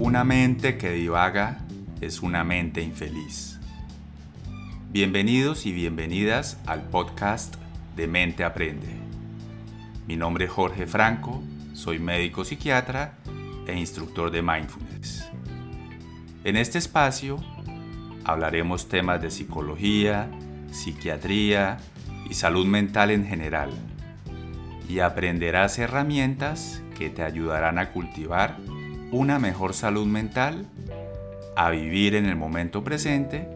Una mente que divaga es una mente infeliz. Bienvenidos y bienvenidas al podcast de Mente Aprende. Mi nombre es Jorge Franco, soy médico psiquiatra e instructor de Mindfulness. En este espacio hablaremos temas de psicología, psiquiatría y salud mental en general, y aprenderás herramientas que te ayudarán a cultivar una mejor salud mental, a vivir en el momento presente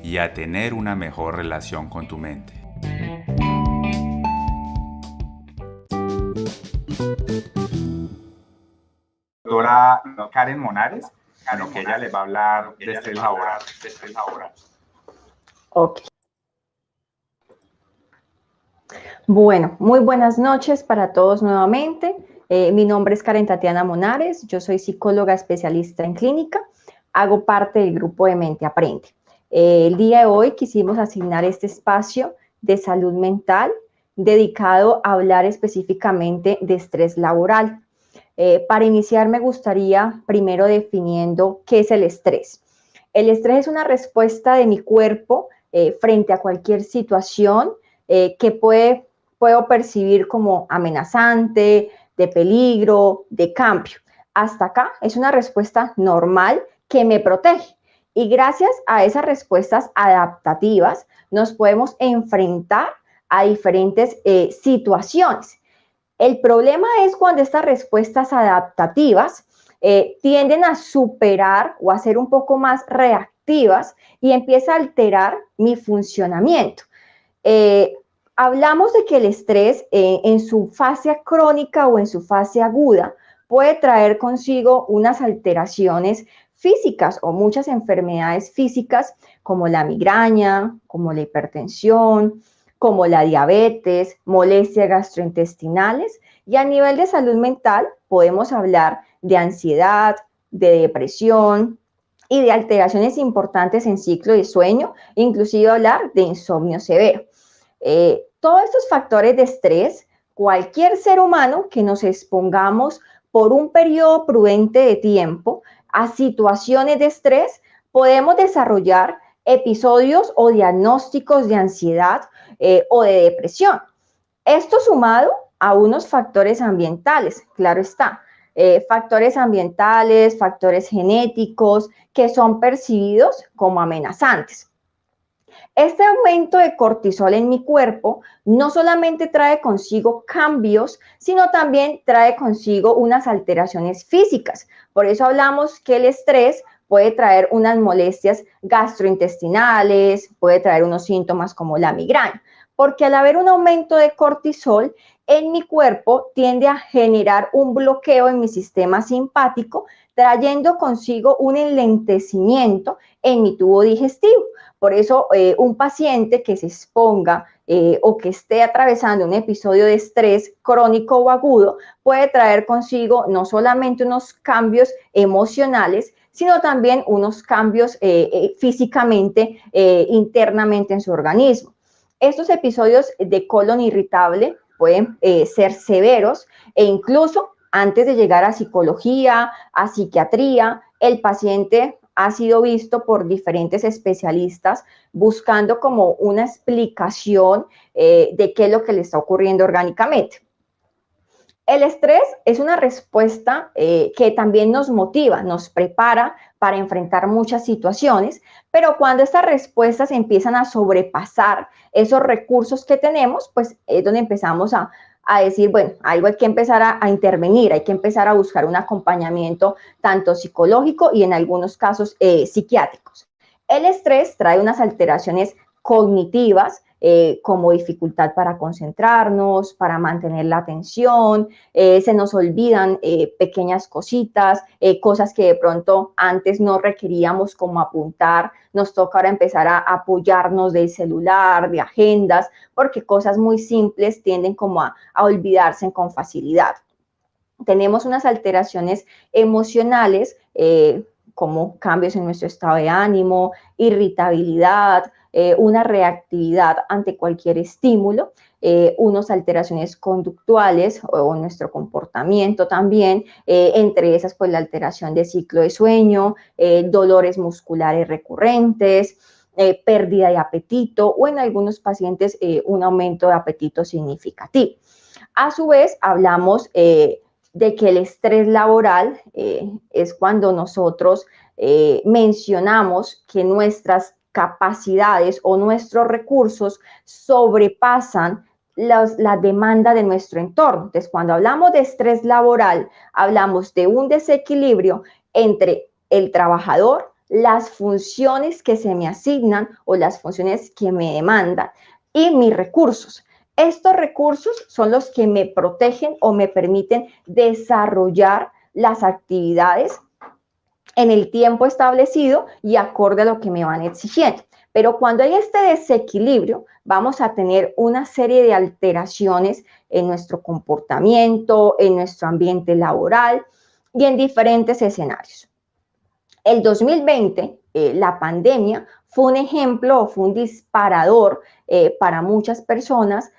y a tener una mejor relación con tu mente. Doctora Karen Monares, que ella les va a hablar de estrés laboral. Ok. Bueno, muy buenas noches para todos nuevamente. Mi nombre es Karen Tatiana Monares, yo soy psicóloga especialista en clínica, hago parte del grupo de Mente Aprende. El día de hoy quisimos asignar este espacio de salud mental dedicado a hablar específicamente de estrés laboral. Para iniciar me gustaría primero definiendo qué es el estrés. El estrés es una respuesta de mi cuerpo frente a cualquier situación que puedo percibir como amenazante, de peligro, de cambio. Hasta acá es una respuesta normal que me protege. Y gracias a esas respuestas adaptativas nos podemos enfrentar a diferentes situaciones. El problema es cuando estas respuestas adaptativas tienden a superar o a ser un poco más reactivas y empieza a alterar mi funcionamiento. Hablamos de que el estrés en su fase crónica o en su fase aguda puede traer consigo unas alteraciones físicas o muchas enfermedades físicas como la migraña, como la hipertensión, como la diabetes, molestias gastrointestinales, y a nivel de salud mental podemos hablar de ansiedad, de depresión y de alteraciones importantes en ciclo de sueño, inclusive hablar de insomnio severo. Todos estos factores de estrés, cualquier ser humano que nos expongamos por un periodo prudente de tiempo a situaciones de estrés, podemos desarrollar episodios o diagnósticos de ansiedad o de depresión. Esto sumado a unos factores ambientales, claro está, factores ambientales, factores genéticos que son percibidos como amenazantes. Este aumento de cortisol en mi cuerpo no solamente trae consigo cambios, sino también trae consigo unas alteraciones físicas. Por eso hablamos que el estrés puede traer unas molestias gastrointestinales, puede traer unos síntomas como la migraña, porque al haber un aumento de cortisol en mi cuerpo tiende a generar un bloqueo en mi sistema simpático, trayendo consigo un enlentecimiento en mi tubo digestivo. Por eso, un paciente que se exponga o que esté atravesando un episodio de estrés crónico o agudo puede traer consigo no solamente unos cambios emocionales, sino también unos cambios físicamente, internamente en su organismo. Estos episodios de colon irritable pueden ser severos e incluso antes de llegar a psicología, a psiquiatría, el paciente ha sido visto por diferentes especialistas buscando como una explicación de qué es lo que le está ocurriendo orgánicamente. El estrés es una respuesta que también nos motiva, nos prepara para enfrentar muchas situaciones, pero cuando estas respuestas empiezan a sobrepasar esos recursos que tenemos, pues es donde empezamos a decir, bueno, algo hay que empezar a intervenir, hay que empezar a buscar un acompañamiento tanto psicológico y en algunos casos psiquiátricos. El estrés trae unas alteraciones cognitivas, como dificultad para concentrarnos, para mantener la atención, se nos olvidan pequeñas cositas, cosas que de pronto antes no requeríamos como apuntar, nos toca ahora empezar a apoyarnos del celular, de agendas, porque cosas muy simples tienden como a olvidarse con facilidad. Tenemos unas alteraciones emocionales, como cambios en nuestro estado de ánimo, irritabilidad, una reactividad ante cualquier estímulo, unas alteraciones conductuales o nuestro comportamiento también, entre esas pues la alteración de ciclo de sueño, dolores musculares recurrentes, pérdida de apetito o en algunos pacientes un aumento de apetito significativo. A su vez, hablamos de que el estrés laboral es cuando nosotros mencionamos que nuestras capacidades o nuestros recursos sobrepasan la demanda de nuestro entorno. Entonces, cuando hablamos de estrés laboral, hablamos de un desequilibrio entre el trabajador, las funciones que se me asignan o las funciones que me demandan y mis recursos. Estos recursos son los que me protegen o me permiten desarrollar las actividades en el tiempo establecido y acorde a lo que me van exigiendo. Pero cuando hay este desequilibrio, vamos a tener una serie de alteraciones en nuestro comportamiento, en nuestro ambiente laboral y en diferentes escenarios. El 2020, la pandemia, fue un ejemplo o fue un disparador para muchas personas,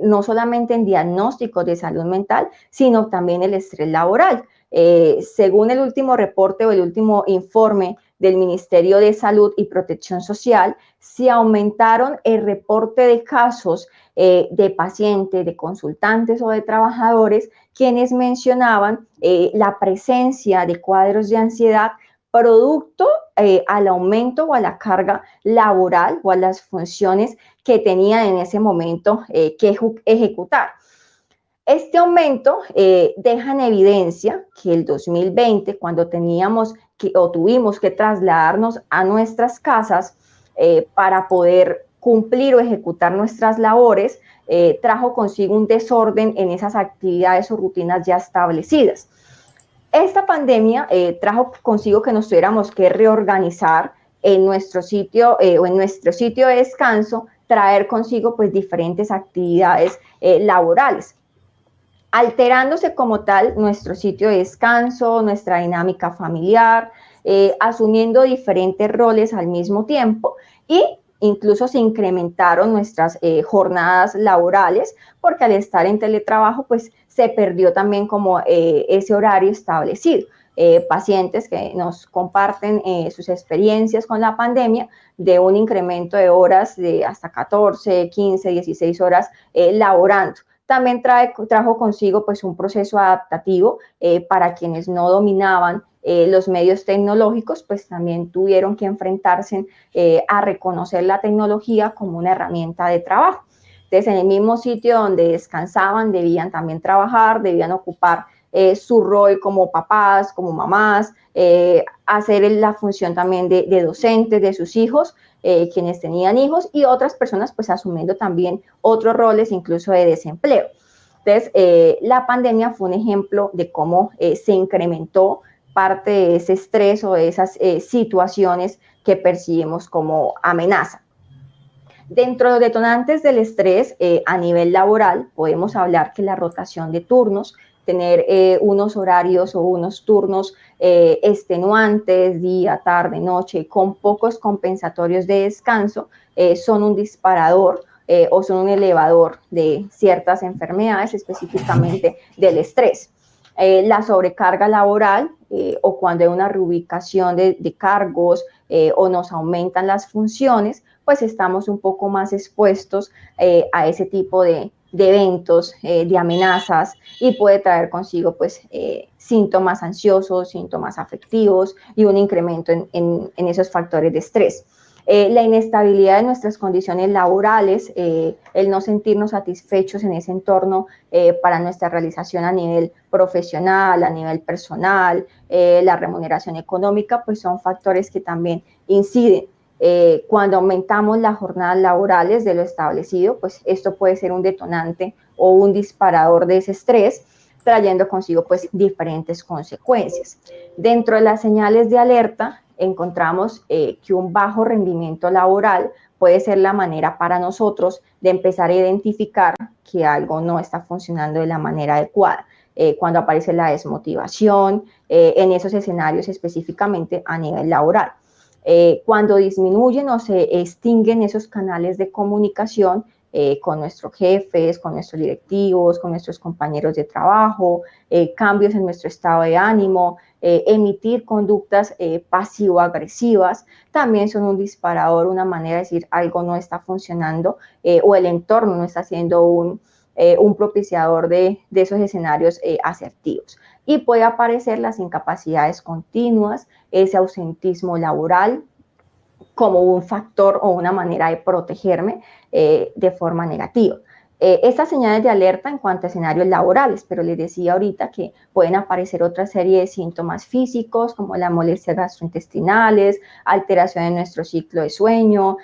no solamente en diagnósticos de salud mental, sino también el estrés laboral. Según el último reporte o el último informe del Ministerio de Salud y Protección Social, se aumentaron el reporte de casos de pacientes, de consultantes o de trabajadores quienes mencionaban la presencia de cuadros de ansiedad producto al aumento o a la carga laboral o a las funciones que tenían en ese momento que ejecutar. Este aumento deja en evidencia que el 2020, cuando tuvimos que trasladarnos a nuestras casas para poder cumplir o ejecutar nuestras labores, trajo consigo un desorden en esas actividades o rutinas ya establecidas. Esta pandemia trajo consigo que nos tuviéramos que reorganizar en nuestro sitio o en nuestro sitio de descanso, traer consigo pues diferentes actividades laborales, alterándose como tal nuestro sitio de descanso, nuestra dinámica familiar, asumiendo diferentes roles al mismo tiempo y incluso se incrementaron nuestras jornadas laborales porque al estar en teletrabajo pues se perdió también como ese horario establecido. Pacientes que nos comparten sus experiencias con la pandemia de un incremento de horas de hasta 14, 15, 16 horas laborando. También trajo consigo pues un proceso adaptativo para quienes no dominaban los medios tecnológicos, pues también tuvieron que enfrentarse a reconocer la tecnología como una herramienta de trabajo. Entonces, en el mismo sitio donde descansaban, debían también trabajar, debían ocupar su rol como papás, como mamás, hacer la función también de docentes de sus hijos, quienes tenían hijos, y otras personas pues asumiendo también otros roles, incluso de desempleo. Entonces, la pandemia fue un ejemplo de cómo se incrementó parte de ese estrés o de esas situaciones que percibimos como amenaza. Dentro de los detonantes del estrés a nivel laboral, podemos hablar que la rotación de turnos, tener unos horarios o unos turnos extenuantes, día, tarde, noche, con pocos compensatorios de descanso, son un disparador o son un elevador de ciertas enfermedades, específicamente del estrés. La sobrecarga laboral o cuando hay una reubicación de cargos o nos aumentan las funciones, pues estamos un poco más expuestos a ese tipo de eventos, de amenazas, y puede traer consigo pues síntomas ansiosos, síntomas afectivos y un incremento en esos factores de estrés. La inestabilidad de nuestras condiciones laborales, el no sentirnos satisfechos en ese entorno para nuestra realización a nivel profesional, a nivel personal, la remuneración económica, pues son factores que también inciden. Cuando aumentamos las jornadas laborales de lo establecido, pues esto puede ser un detonante o un disparador de ese estrés, trayendo consigo pues diferentes consecuencias. Dentro de las señales de alerta, encontramos que un bajo rendimiento laboral puede ser la manera para nosotros de empezar a identificar que algo no está funcionando de la manera adecuada. Cuando aparece la desmotivación, en esos escenarios específicamente a nivel laboral. Cuando disminuyen o se extinguen esos canales de comunicación con nuestros jefes, con nuestros directivos, con nuestros compañeros de trabajo, cambios en nuestro estado de ánimo, emitir conductas pasivo-agresivas, también son un disparador, una manera de decir algo no está funcionando o el entorno no está siendo un propiciador de esos escenarios asertivos. Y puede aparecer las incapacidades continuas, ese ausentismo laboral, como un factor o una manera de protegerme de forma negativa. Estas señales de alerta en cuanto a escenarios laborales, pero les decía ahorita que pueden aparecer otra serie de síntomas físicos como las molestias gastrointestinales, alteración en nuestro ciclo de sueño,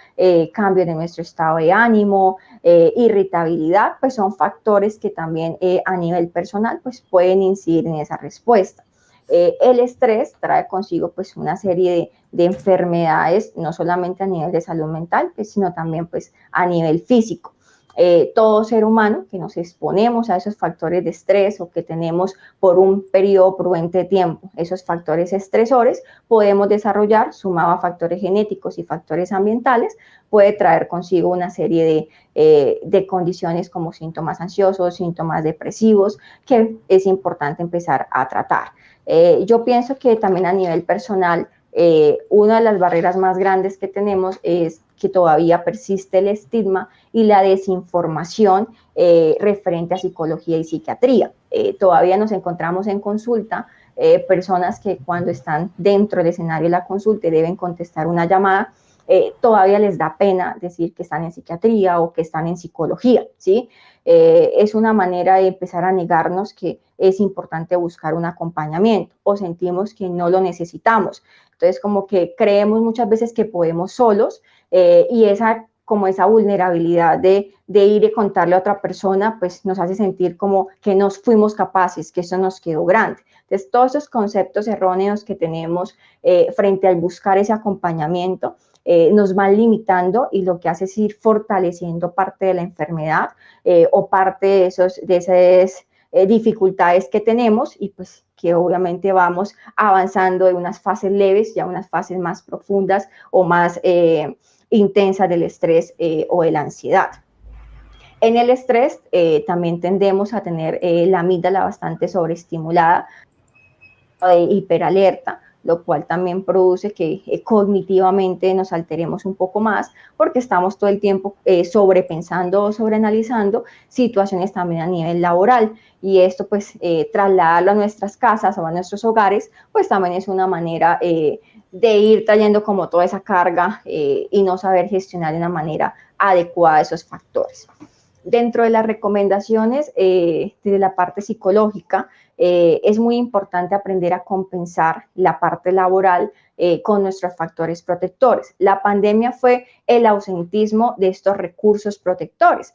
cambio de nuestro estado de ánimo, irritabilidad, pues son factores que también a nivel personal pues pueden incidir en esa respuesta. El estrés trae consigo pues una serie de enfermedades, no solamente a nivel de salud mental, pues, sino también pues a nivel físico. Todo ser humano que nos exponemos a esos factores de estrés o que tenemos por un periodo prudente de tiempo esos factores estresores, podemos desarrollar, sumado a factores genéticos y factores ambientales, puede traer consigo una serie de condiciones como síntomas ansiosos, síntomas depresivos, que es importante empezar a tratar. Yo pienso que también a nivel personal, una de las barreras más grandes que tenemos es que todavía persiste el estigma y la desinformación referente a psicología y psiquiatría. Todavía nos encontramos en consulta personas que cuando están dentro del escenario de la consulta y deben contestar una llamada, todavía les da pena decir que están en psiquiatría o que están en psicología, ¿sí? Es una manera de empezar a negarnos que es importante buscar un acompañamiento o sentimos que no lo necesitamos. Entonces, como que creemos muchas veces que podemos solos y esa vulnerabilidad de ir y contarle a otra persona, pues nos hace sentir como que no fuimos capaces, que eso nos quedó grande. Entonces, todos esos conceptos erróneos que tenemos frente al buscar ese acompañamiento, nos van limitando y lo que hace es ir fortaleciendo parte de la enfermedad o parte de esas dificultades que tenemos y pues que obviamente vamos avanzando de unas fases leves ya a unas fases más profundas o más intensas del estrés o de la ansiedad. En el estrés también tendemos a tener la amígdala bastante sobreestimulada, hiperalerta, lo cual también produce que cognitivamente nos alteremos un poco más porque estamos todo el tiempo sobrepensando o sobreanalizando situaciones también a nivel laboral y esto pues trasladarlo a nuestras casas o a nuestros hogares pues también es una manera de ir trayendo como toda esa carga y no saber gestionar de una manera adecuada esos factores. Dentro de las recomendaciones desde la parte psicológica, es muy importante aprender a compensar la parte laboral con nuestros factores protectores. La pandemia fue el ausentismo de estos recursos protectores,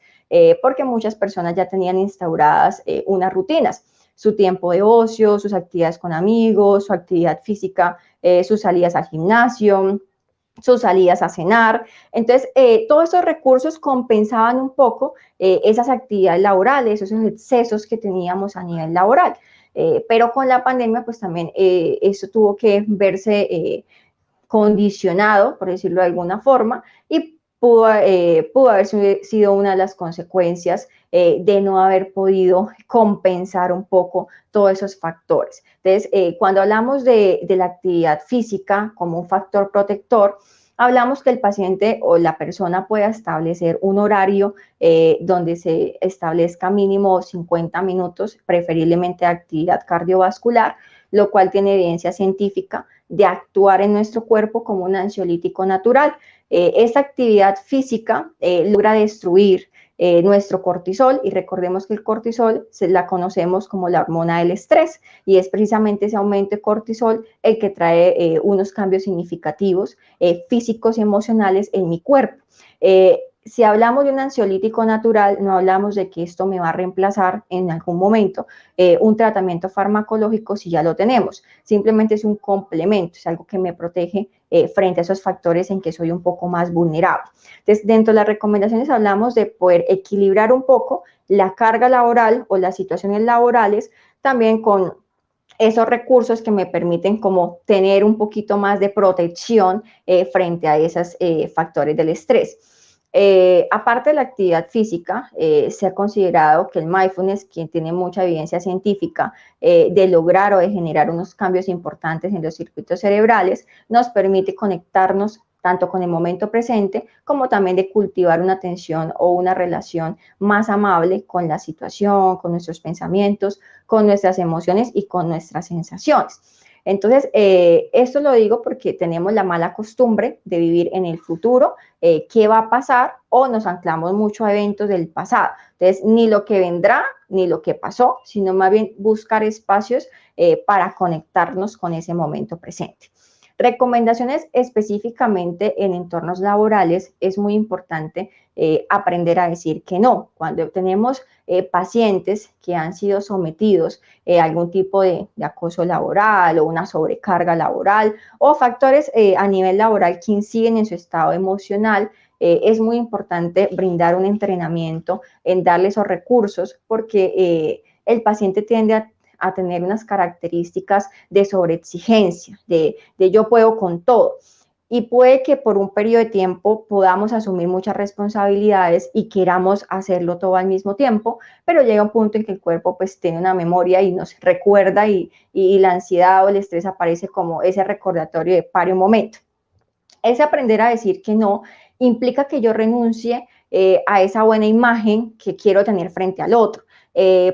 porque muchas personas ya tenían instauradas unas rutinas, su tiempo de ocio, sus actividades con amigos, su actividad física, sus salidas al gimnasio, sus salidas a cenar. Entonces, todos esos recursos compensaban un poco esas actividades laborales, esos excesos que teníamos a nivel laboral. Pero con la pandemia, pues también eso tuvo que verse condicionado, por decirlo de alguna forma, y pudo haber sido una de las consecuencias de no haber podido compensar un poco todos esos factores. Entonces, cuando hablamos de la actividad física como un factor protector, hablamos que el paciente o la persona pueda establecer un horario donde se establezca mínimo 50 minutos, preferiblemente de actividad cardiovascular, lo cual tiene evidencia científica de actuar en nuestro cuerpo como un ansiolítico natural. Esta actividad física logra destruir nuestro cortisol y recordemos que el cortisol la conocemos como la hormona del estrés y es precisamente ese aumento de cortisol el que trae unos cambios significativos físicos y emocionales en mi cuerpo. Si hablamos de un ansiolítico natural, no hablamos de que esto me va a reemplazar en algún momento un tratamiento farmacológico si ya lo tenemos. Simplemente es un complemento, es algo que me protege frente a esos factores en que soy un poco más vulnerable. Entonces, dentro de las recomendaciones hablamos de poder equilibrar un poco la carga laboral o las situaciones laborales también con esos recursos que me permiten como tener un poquito más de protección frente a esos factores del estrés. Aparte de la actividad física, se ha considerado que el mindfulness, quien tiene mucha evidencia científica de lograr o de generar unos cambios importantes en los circuitos cerebrales, nos permite conectarnos tanto con el momento presente como también de cultivar una atención o una relación más amable con la situación, con nuestros pensamientos, con nuestras emociones y con nuestras sensaciones. Entonces, esto lo digo porque tenemos la mala costumbre de vivir en el futuro, qué va a pasar, o nos anclamos mucho a eventos del pasado. Entonces, ni lo que vendrá, ni lo que pasó, sino más bien buscar espacios para conectarnos con ese momento presente. Recomendaciones específicamente en entornos laborales, es muy importante aprender a decir que no. Cuando tenemos pacientes que han sido sometidos a algún tipo de acoso laboral o una sobrecarga laboral o factores a nivel laboral que inciden en su estado emocional, es muy importante brindar un entrenamiento en darle esos recursos porque el paciente tiende a tener unas características de sobreexigencia, de yo puedo con todo. Y puede que por un periodo de tiempo podamos asumir muchas responsabilidades y queramos hacerlo todo al mismo tiempo, pero llega un punto en que el cuerpo pues tiene una memoria y nos recuerda y la ansiedad o el estrés aparece como ese recordatorio de pare un momento. Ese aprender a decir que no implica que yo renuncie a esa buena imagen que quiero tener frente al otro.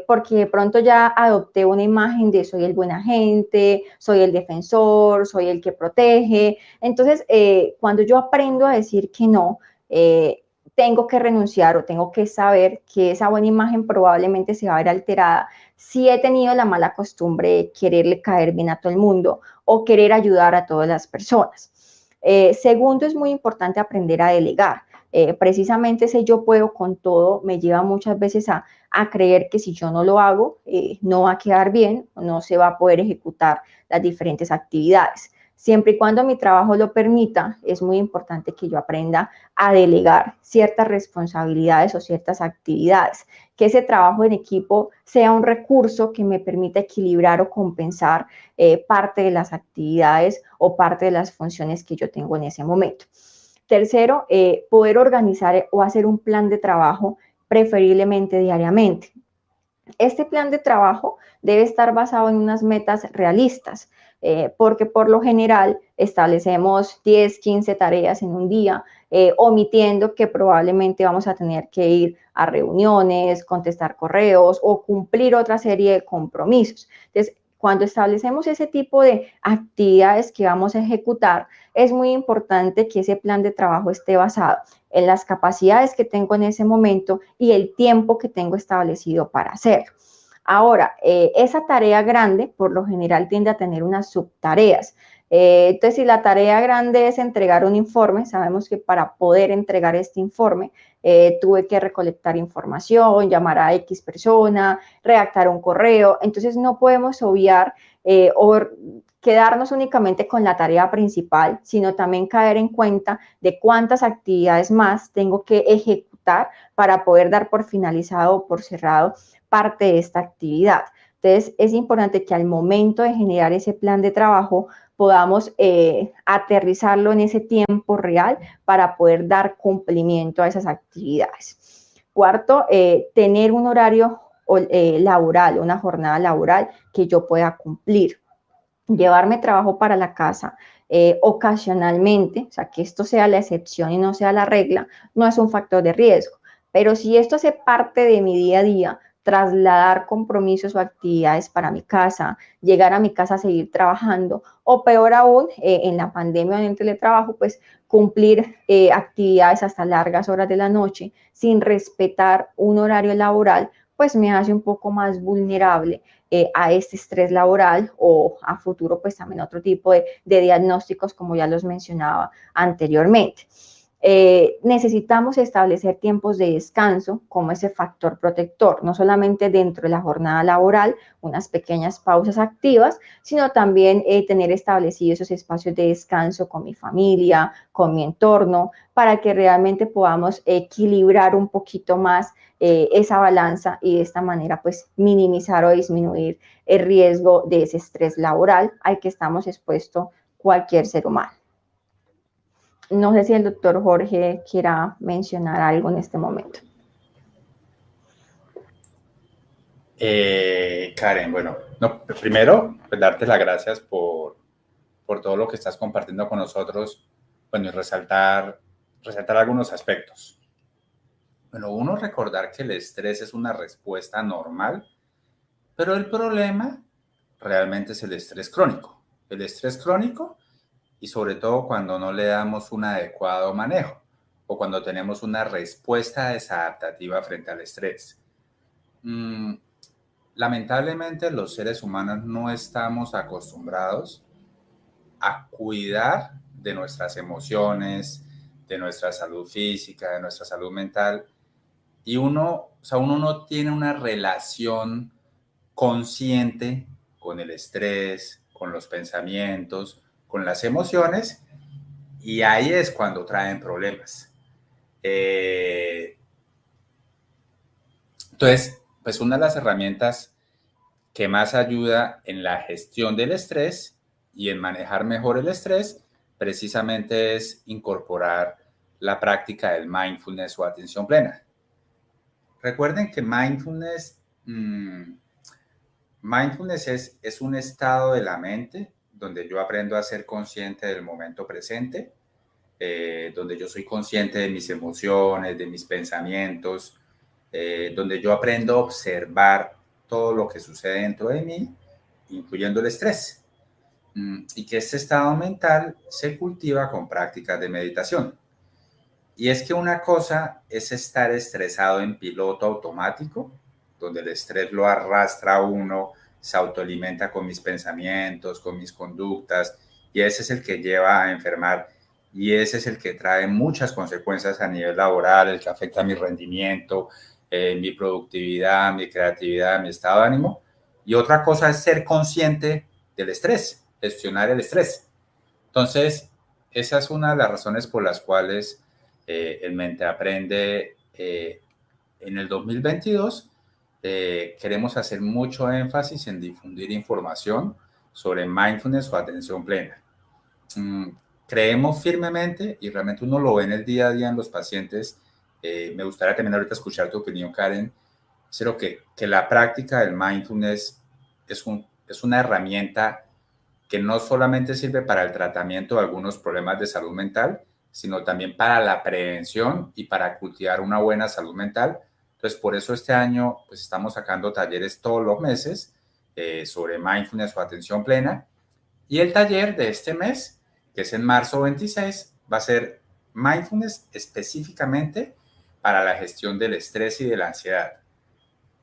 Porque de pronto ya adopté una imagen de soy el buen agente, soy el defensor, soy el que protege. Entonces, cuando yo aprendo a decir que no, tengo que renunciar o tengo que saber que esa buena imagen probablemente se va a ver alterada si he tenido la mala costumbre de quererle caer bien a todo el mundo o querer ayudar a todas las personas. Segundo, es muy importante aprender a delegar. Precisamente ese yo puedo con todo me lleva muchas veces a creer que si yo no lo hago, no va a quedar bien, no se va a poder ejecutar las diferentes actividades. Siempre y cuando mi trabajo lo permita, es muy importante que yo aprenda a delegar ciertas responsabilidades o ciertas actividades, que ese trabajo en equipo sea un recurso que me permita equilibrar o compensar parte de las actividades o parte de las funciones que yo tengo en ese momento. Tercero, poder organizar o hacer un plan de trabajo preferiblemente diariamente. Este plan de trabajo debe estar basado en unas metas realistas, porque por lo general establecemos 10, 15 tareas en un día, omitiendo que probablemente vamos a tener que ir a reuniones, contestar correos o cumplir otra serie de compromisos. Entonces, cuando establecemos ese tipo de actividades que vamos a ejecutar, es muy importante que ese plan de trabajo esté basado en las capacidades que tengo en ese momento y el tiempo que tengo establecido para hacerlo. Ahora, esa tarea grande por lo general tiende a tener unas subtareas. Entonces, si la tarea grande es entregar un informe, sabemos que para poder entregar este informe tuve que recolectar información, llamar a X persona, redactar un correo. Entonces, no podemos obviar o quedarnos únicamente con la tarea principal, sino también caer en cuenta de cuántas actividades más tengo que ejecutar para poder dar por finalizado o por cerrado parte de esta actividad. Entonces, es importante que al momento de generar ese plan de trabajo podamos aterrizarlo en ese tiempo real para poder dar cumplimiento a esas actividades. Cuarto, tener un horario laboral, una jornada laboral que yo pueda cumplir. Llevarme trabajo para la casa ocasionalmente, o sea, que esto sea la excepción y no sea la regla, no es un factor de riesgo. Pero si esto hace parte de mi día a día, trasladar compromisos o actividades para mi casa, llegar a mi casa a seguir trabajando, o peor aún, en la pandemia o en el teletrabajo, pues cumplir actividades hasta largas horas de la noche sin respetar un horario laboral, pues me hace un poco más vulnerable a este estrés laboral o a futuro pues también otro tipo de diagnósticos como ya los mencionaba anteriormente. necesitamos establecer tiempos de descanso como ese factor protector, no solamente dentro de la jornada laboral, unas pequeñas pausas activas, sino también tener establecidos esos espacios de descanso con mi familia, con mi entorno, para que realmente podamos equilibrar un poquito más esa balanza y de esta manera pues minimizar o disminuir el riesgo de ese estrés laboral al que estamos expuestos cualquier ser humano. No sé si el doctor Jorge quiera mencionar algo en este momento. Karen, bueno, no, primero, pues darte las gracias por todo lo que estás compartiendo con nosotros, bueno, y resaltar algunos aspectos. Bueno, uno, recordar que el estrés es una respuesta normal, pero el problema realmente es el estrés crónico. El estrés crónico, y sobre todo cuando no le damos un adecuado manejo o cuando tenemos una respuesta desadaptativa frente al estrés. Lamentablemente los seres humanos no estamos acostumbrados a cuidar de nuestras emociones, de nuestra salud física, de nuestra salud mental, y uno no tiene una relación consciente con el estrés, con los pensamientos, con las emociones, y ahí es cuando traen problemas. Entonces, pues una de las herramientas que más ayuda en la gestión del estrés y en manejar mejor el estrés, precisamente es incorporar la práctica del mindfulness o atención plena. Recuerden que mindfulness es un estado de la mente donde yo aprendo a ser consciente del momento presente, donde yo soy consciente de mis emociones, de mis pensamientos, donde yo aprendo a observar todo lo que sucede dentro de mí, incluyendo el estrés. Y que este estado mental se cultiva con prácticas de meditación. Y es que una cosa es estar estresado en piloto automático, donde el estrés lo arrastra a uno, se autoalimenta con mis pensamientos, con mis conductas, y ese es el que lleva a enfermar, y ese es el que trae muchas consecuencias a nivel laboral, el que afecta mi rendimiento, mi productividad, mi creatividad, mi estado de ánimo. Y otra cosa es ser consciente del estrés, gestionar el estrés. Entonces, esa es una de las razones por las cuales el Mente Aprende en el 2022 queremos hacer mucho énfasis en difundir información sobre mindfulness o atención plena. Creemos firmemente, y realmente uno lo ve en el día a día en los pacientes. Me gustaría también ahorita escuchar tu opinión, Karen, pero que la práctica del mindfulness es una herramienta que no solamente sirve para el tratamiento de algunos problemas de salud mental, sino también para la prevención y para cultivar una buena salud mental. Entonces, por eso este año pues estamos sacando talleres todos los meses sobre mindfulness o atención plena. Y el taller de este mes, que es en marzo 26, va a ser mindfulness específicamente para la gestión del estrés y de la ansiedad.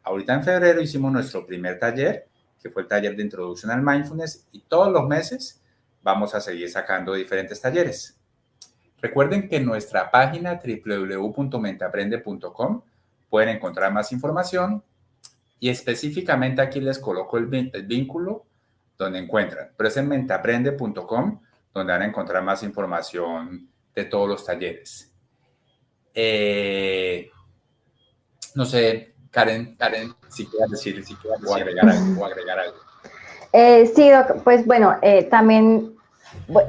Ahorita en febrero hicimos nuestro primer taller, que fue el taller de introducción al mindfulness, y todos los meses vamos a seguir sacando diferentes talleres. Recuerden que en nuestra página www.menteaprende.com pueden encontrar más información, y específicamente aquí les coloco el vínculo donde encuentran, pero es en menteaprende.com donde van a encontrar más información de todos los talleres. No sé, Karen, si quieres decir o agregar algo. Sí, Doc, pues bueno, también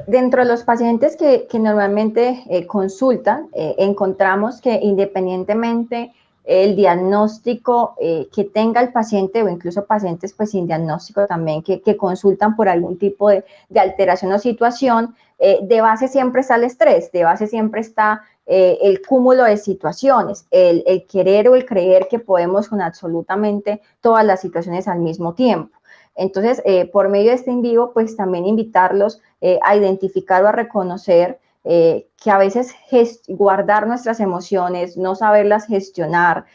dentro de los pacientes que normalmente consultan, encontramos que independientemente el diagnóstico que tenga el paciente, o incluso pacientes pues sin diagnóstico también que consultan por algún tipo de alteración o situación, de base siempre está el estrés, de base siempre está el cúmulo de situaciones, el querer o el creer que podemos con absolutamente todas las situaciones al mismo tiempo. Entonces, por medio de este en vivo, pues también invitarlos a identificar o a reconocer que a veces guardar nuestras emociones, no saberlas gestionar,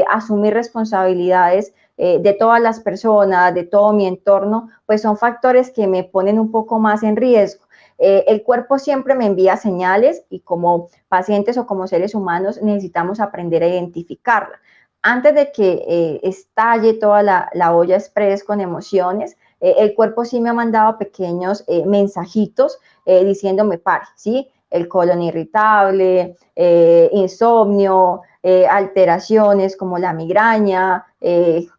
asumir responsabilidades de todas las personas, de todo mi entorno, pues son factores que me ponen un poco más en riesgo. El cuerpo siempre me envía señales y como pacientes o como seres humanos necesitamos aprender a identificarla. Antes de que estalle toda la olla express con emociones, el cuerpo sí me ha mandado pequeños mensajitos diciéndome pare, ¿sí? El colon irritable, insomnio, alteraciones como la migraña,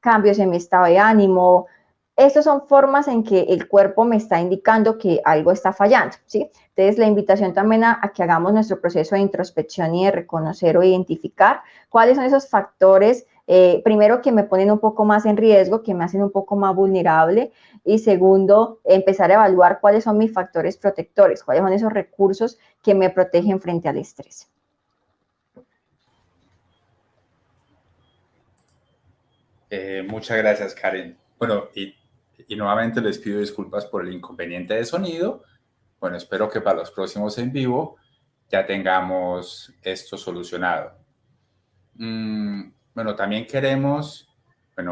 cambios en mi estado de ánimo. Estas son formas en que el cuerpo me está indicando que algo está fallando, ¿sí? Entonces, la invitación también a que hagamos nuestro proceso de introspección y de reconocer o identificar cuáles son esos factores, primero, que me ponen un poco más en riesgo, que me hacen un poco más vulnerable, y segundo, empezar a evaluar cuáles son mis factores protectores, cuáles son esos recursos que me protegen frente al estrés. Muchas gracias, Karen. Bueno, y nuevamente les pido disculpas por el inconveniente de sonido. Bueno, espero que para los próximos en vivo ya tengamos esto solucionado. Bueno, también queremos,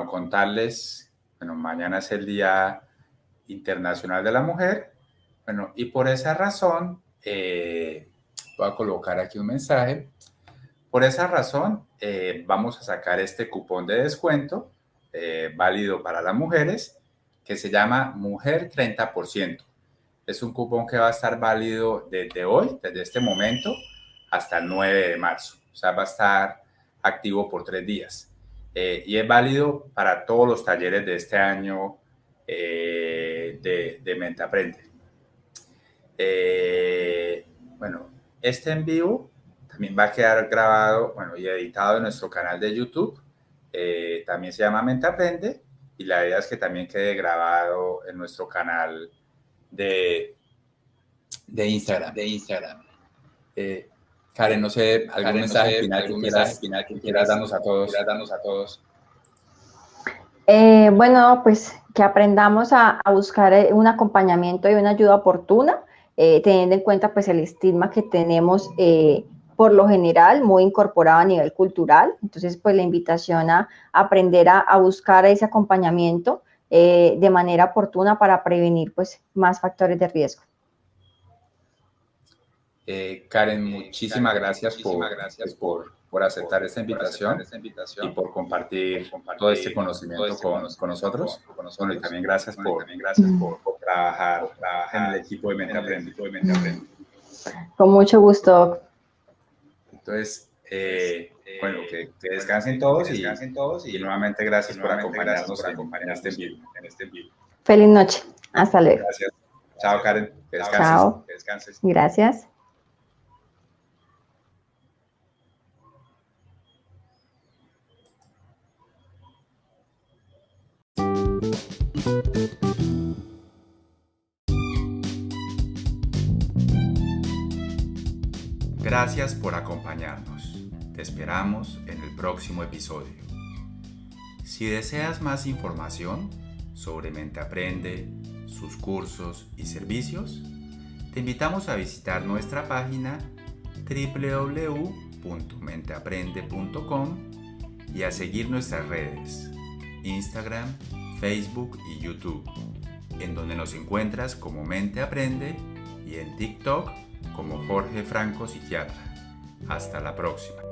contarles, mañana es el Día Internacional de la Mujer. Bueno, y por esa razón, voy a colocar aquí un mensaje. Por esa razón, vamos a sacar este cupón de descuento válido para las mujeres que se llama Mujer 30%. Es un cupón que va a estar válido desde hoy, desde este momento, hasta el 9 de marzo. O sea, va a estar activo por 3 días. Y es válido para todos los talleres de este año de Mente Aprende. Este en vivo también va a quedar grabado y editado en nuestro canal de YouTube. También se llama Mente Aprende, y la idea es que también quede grabado en nuestro canal de Instagram. Karen, no sé, algún mensaje final que quieras darnos a todos. Bueno, pues que aprendamos a buscar un acompañamiento y una ayuda oportuna, teniendo en cuenta pues el estigma que tenemos por lo general muy incorporado a nivel cultural. Entonces, pues la invitación a aprender a buscar ese acompañamiento de manera oportuna para prevenir pues más factores de riesgo. Karen, muchísimas gracias por aceptar esta invitación y por compartir todo este conocimiento con nosotros. Bueno, y también gracias por trabajar en el equipo de Mente Aprende. Con mucho gusto. Entonces, que descansen todos y nuevamente gracias por acompañarnos en este envío. Feliz noche. Hasta luego. Gracias. Chao, Karen. Que descanses. Chao. Que descanses. Gracias. Gracias por acompañarnos. Te esperamos en el próximo episodio. Si deseas más información sobre Mente Aprende, sus cursos y servicios, te invitamos a visitar nuestra página www.menteaprende.com y a seguir nuestras redes, Instagram, Facebook y YouTube, en donde nos encuentras como Mente Aprende, y en TikTok como Jorge Franco Psiquiatra. Hasta la próxima.